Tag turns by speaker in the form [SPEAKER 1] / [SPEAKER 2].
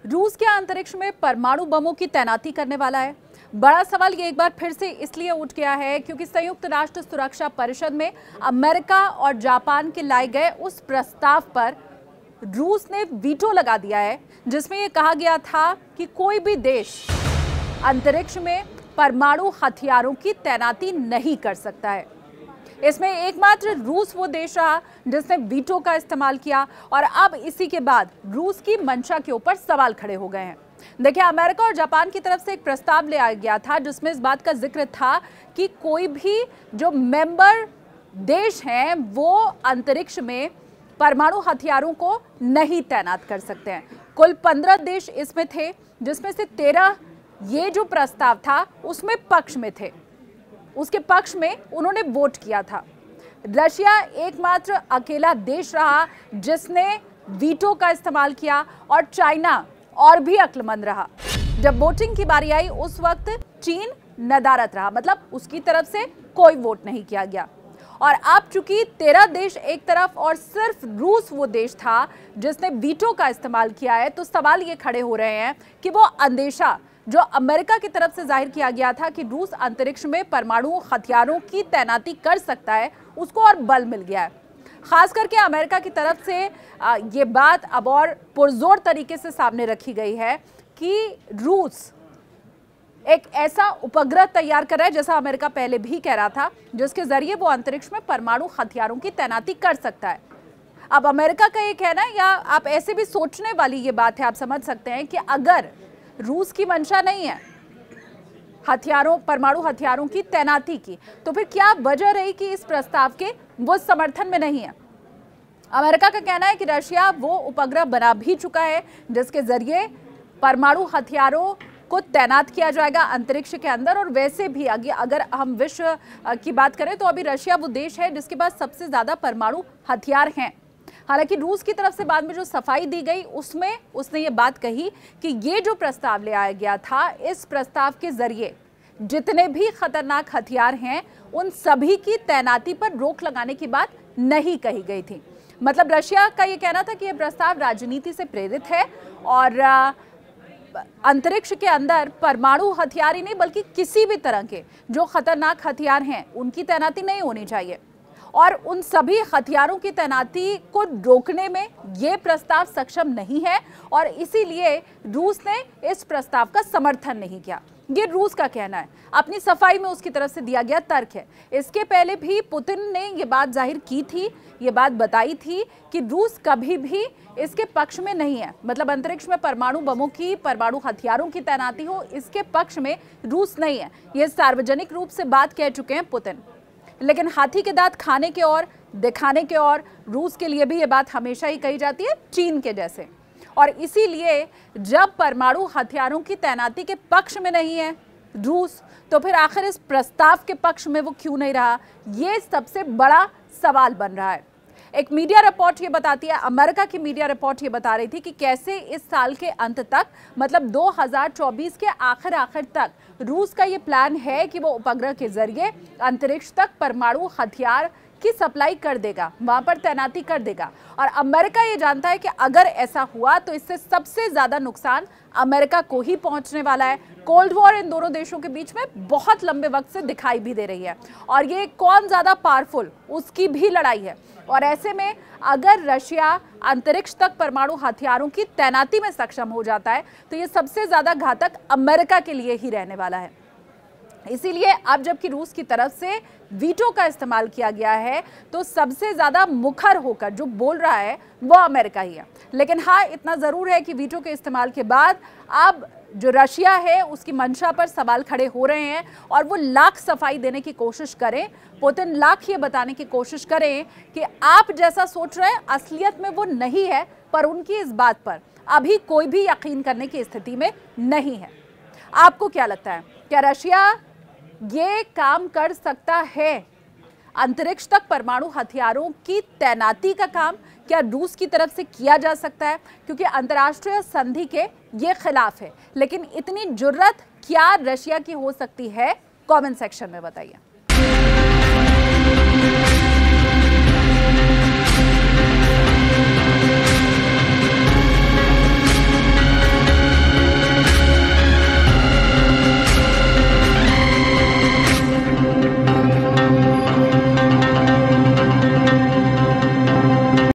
[SPEAKER 1] रूस के अंतरिक्ष में परमाणु बमों की तैनाती करने वाला है। बड़ा सवाल ये एक बार फिर से इसलिए उठ गया है क्योंकि संयुक्त राष्ट्र सुरक्षा परिषद में अमेरिका और जापान के लाए गए उस प्रस्ताव पर रूस ने वीटो लगा दिया है, जिसमें यह कहा गया था कि कोई भी देश अंतरिक्ष में परमाणु हथियारों की तैनाती नहीं कर सकता है। इसमें एकमात्र रूस वो देश रहा जिसने वीटो का इस्तेमाल किया और अब इसी के बाद रूस की मंशा के ऊपर सवाल खड़े हो गए हैं। देखिए, अमेरिका और जापान की तरफ से एक प्रस्ताव ले आया गया था जिसमें इस बात का जिक्र था कि कोई भी जो मेंबर देश हैं वो अंतरिक्ष में परमाणु हथियारों को नहीं तैनात कर सकते हैं। कुल 15 देश इसमें थे, जिसमें से 13 ये जो प्रस्ताव था उसमें पक्ष में थे। उसके पक्ष में उन्होंने वोट किया था। रशिया एकमात्र अकेला देश रहा जिसने वीटो का इस्तेमाल किया और चाइना और भी अक्लमंद रहा। जब वोटिंग की बारी आई उस वक्त चीन नदारत रहा, मतलब उसकी तरफ से कोई वोट नहीं किया गया। और अब चूंकि 13 देश एक तरफ और सिर्फ रूस वो देश था जिसने वीटो का इस्तेमाल किया है, तो सवाल ये खड़े हो रहे हैं कि वो अंदेशा जो अमेरिका की तरफ से जाहिर किया गया था कि रूस अंतरिक्ष में परमाणु हथियारों की तैनाती कर सकता है, उसको और बल मिल गया है। खास करके अमेरिका की तरफ से ये बात अब और पुरजोर तरीके से सामने रखी गई है कि रूस एक ऐसा उपग्रह तैयार कर रहा है, जैसा अमेरिका पहले भी कह रहा था, जिसके जरिए वो अंतरिक्ष में परमाणु हथियारों की तैनाती कर सकता है। अब अमेरिका का ये कहना है, या आप ऐसे भी सोचने वाली ये बात है, आप समझ सकते हैं कि अगर रूस की मंशा नहीं है परमाणु हथियारों की तैनाती की, तो फिर क्या वजह रही कि इस प्रस्ताव के वो समर्थन में नहीं है। अमेरिका का कहना है कि रशिया वो उपग्रह बना भी चुका है जिसके जरिए परमाणु हथियारों को तैनात किया जाएगा अंतरिक्ष के अंदर। और वैसे भी अगर हम विश्व की बात करें तो अभी रशिया वो देश है जिसके पास सबसे ज्यादा परमाणु हथियार हैं। हालांकि रूस की तरफ से बाद में जो सफाई दी गई उसमें उसने ये बात कही कि ये जो प्रस्ताव ले आया गया था, इस प्रस्ताव के जरिए जितने भी खतरनाक हथियार हैं उन सभी की तैनाती पर रोक लगाने की बात नहीं कही गई थी। मतलब रशिया का ये कहना था कि यह प्रस्ताव राजनीति से प्रेरित है और अंतरिक्ष के अंदर परमाणु हथियार ही नहीं बल्कि किसी भी तरह के जो खतरनाक हथियार हैं उनकी तैनाती नहीं होनी चाहिए। और उन सभी हथियारों की तैनाती को रोकने में ये प्रस्ताव सक्षम नहीं है और इसीलिए रूस ने इस प्रस्ताव का समर्थन नहीं किया। ये रूस का कहना है, अपनी सफाई में उसकी तरफ से दिया गया तर्क है। इसके पहले भी पुतिन ने ये बात जाहिर की थी, ये बात बताई थी कि रूस कभी भी इसके पक्ष में नहीं है, मतलब अंतरिक्ष में परमाणु बमों की, परमाणु हथियारों की तैनाती हो, इसके पक्ष में रूस नहीं है। ये सार्वजनिक रूप से बात कह चुके हैं पुतिन। लेकिन हाथी के दांत खाने के और दिखाने के और रूस के लिए भी ये बात हमेशा ही कही जाती है, चीन के जैसे। और इसीलिए जब परमाणु हथियारों की तैनाती के पक्ष में नहीं है रूस, तो फिर आखिर इस प्रस्ताव के पक्ष में वो क्यों नहीं रहा, ये सबसे बड़ा सवाल बन रहा है। एक मीडिया रिपोर्ट ये बताती है, अमेरिका की मीडिया रिपोर्ट ये बता रही थी कि कैसे इस साल के अंत तक, मतलब 2024 के आखिर तक रूस का ये प्लान है कि वो उपग्रह के जरिए अंतरिक्ष तक परमाणु हथियार की सप्लाई कर देगा, वहां पर तैनाती कर देगा। और अमेरिका ये जानता है कि अगर ऐसा हुआ तो इससे सबसे ज्यादा नुकसान अमेरिका को ही पहुंचने वाला है। कोल्ड वॉर इन दोनों देशों के बीच में बहुत लंबे वक्त से दिखाई भी दे रही है और ये कौन ज्यादा पावरफुल उसकी भी लड़ाई है। और ऐसे में अगर रशिया अंतरिक्ष तक परमाणु हथियारों की तैनाती में सक्षम हो जाता है तो ये सबसे ज्यादा घातक अमेरिका के लिए ही रहने वाला है। इसीलिए अब जबकि रूस की तरफ से वीटो का इस्तेमाल किया गया है तो सबसे ज्यादा मुखर होकर जो बोल रहा है वो अमेरिका ही है। लेकिन हाँ, इतना जरूर है कि वीटो के इस्तेमाल के बाद अब जो रशिया है उसकी मंशा पर सवाल खड़े हो रहे हैं और वो लाख सफाई देने की कोशिश करें, पुतिन लाख ये बताने की कोशिश करें कि आप जैसा सोच रहे हैं असलियत में वो नहीं है, पर उनकी इस बात पर अभी कोई भी यकीन करने की स्थिति में नहीं है। आपको क्या लगता है, क्या रशिया ये काम कर सकता है? अंतरिक्ष तक परमाणु हथियारों की तैनाती का काम क्या रूस की तरफ से किया जा सकता है? क्योंकि अंतर्राष्ट्रीय संधि के ये खिलाफ है, लेकिन इतनी जुर्रत क्या रशिया की हो सकती है? कमेंट सेक्शन में बताइए।